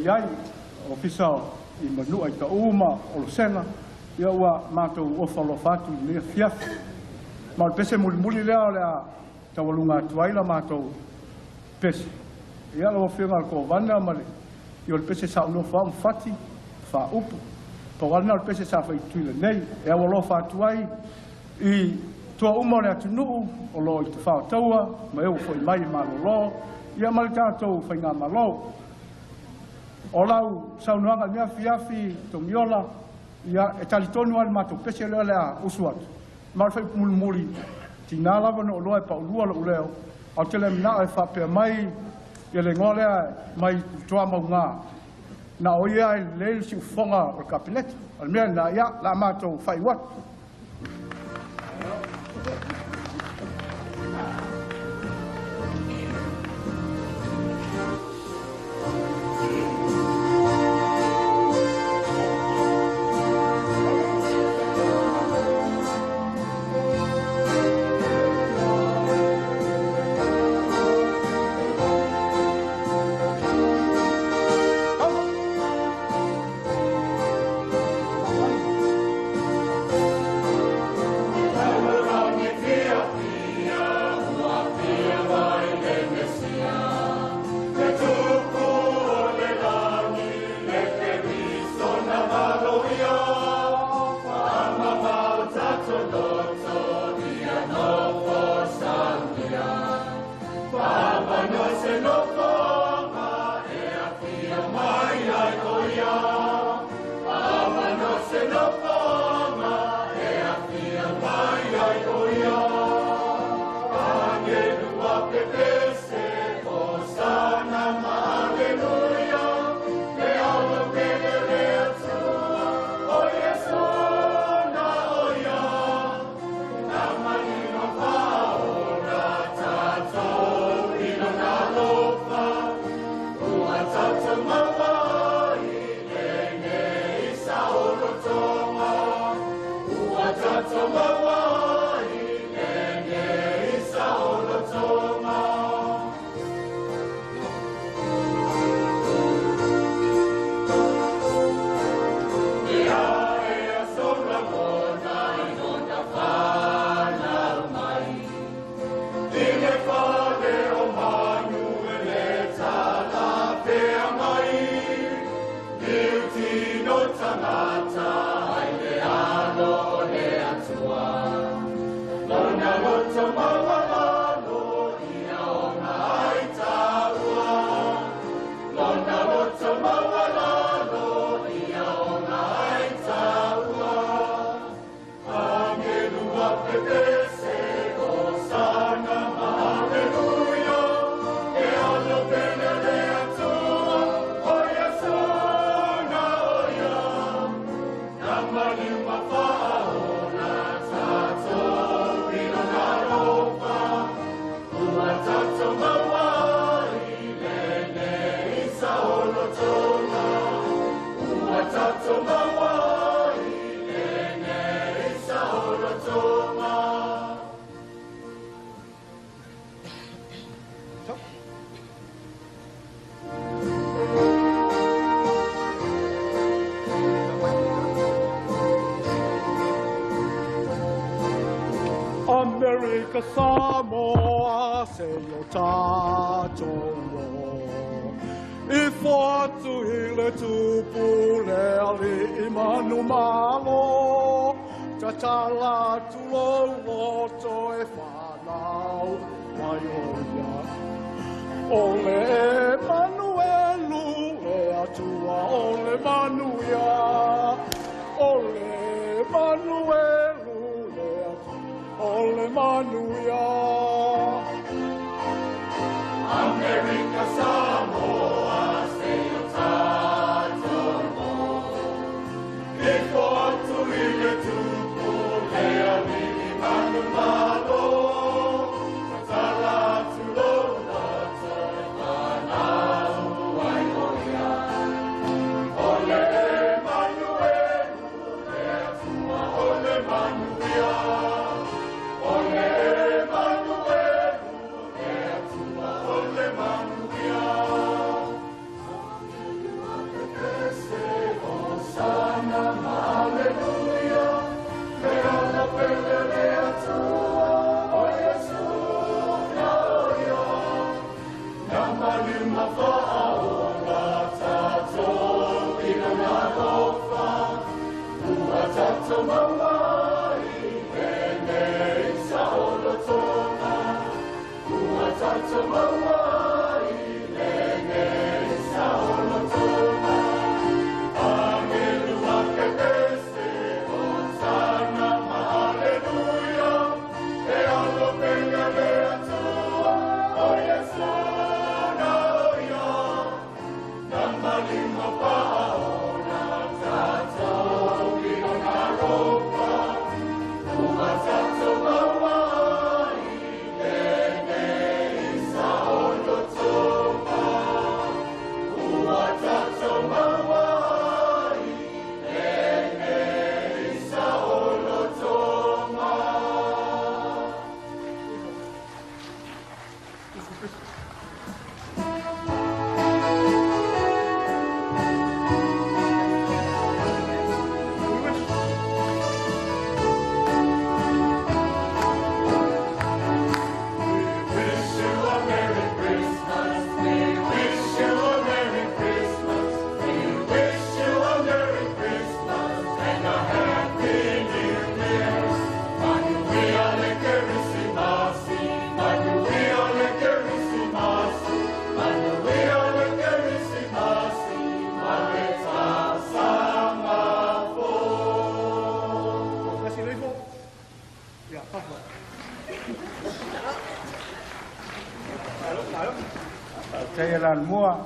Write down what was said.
iai o fisa I manua I ka uma o lo sena ia ua mātou o whalofatu mea fiafi. Ma o pese muli lea o lea tawalunga tuaila mātou pese. Ia lo whiunga ko wana male. I o pese sa uno wha mwhati, wha upu. Pa wana o pese sa whai tuila nei. Ea walo whatuai I tua uma o lea tunuu o lo I te whao taua. Ma eo fwoi mai malolo. Ia male tātou whai ngā malo. O lau saunuanga mea fiafi tongiola ia e talitonu ale mātou pese lea lea usuat. Ma whai muli tina lava no loa e pa ulua lo uleo. Au tele mina e whapea mai ia le ngolea mai toa maunga. Na o ia e leil si ufonga o kapileti. Al mea na ia la mātou whai wat. America Samoa se o tātou I whātu hile tūpu le ali I manu malo Ta tala tulo loto e whanau mai o ia Ole e Manuelu e atua ole Manuia Ole e Manuelu e atua ole Manuia America Samoa se o tātou I whātu hile tūpu le ali I manu malo Ta tala tulo loto e whanau ai o ia Ole e Manuelu e atua ole Manuia Ole e Manuelu e atua ole Manuia Hosanna, Alleluia Le ala pele le atua o Iesu na oia Na malima whaaola tātou I lana rofa Ua tātou mawai Ene sa olo tōna Ua tātou mawai Ene sa olo tōna Aleluia ke pese Hosanna ma Alleluia E alo penga le atua O Iesu na oia Na malima whaaola tātou I lana ropa Ua tātou mawai Ene sa olo tōna Ua tātou mawai Ene sa olo tōna Saya lan mua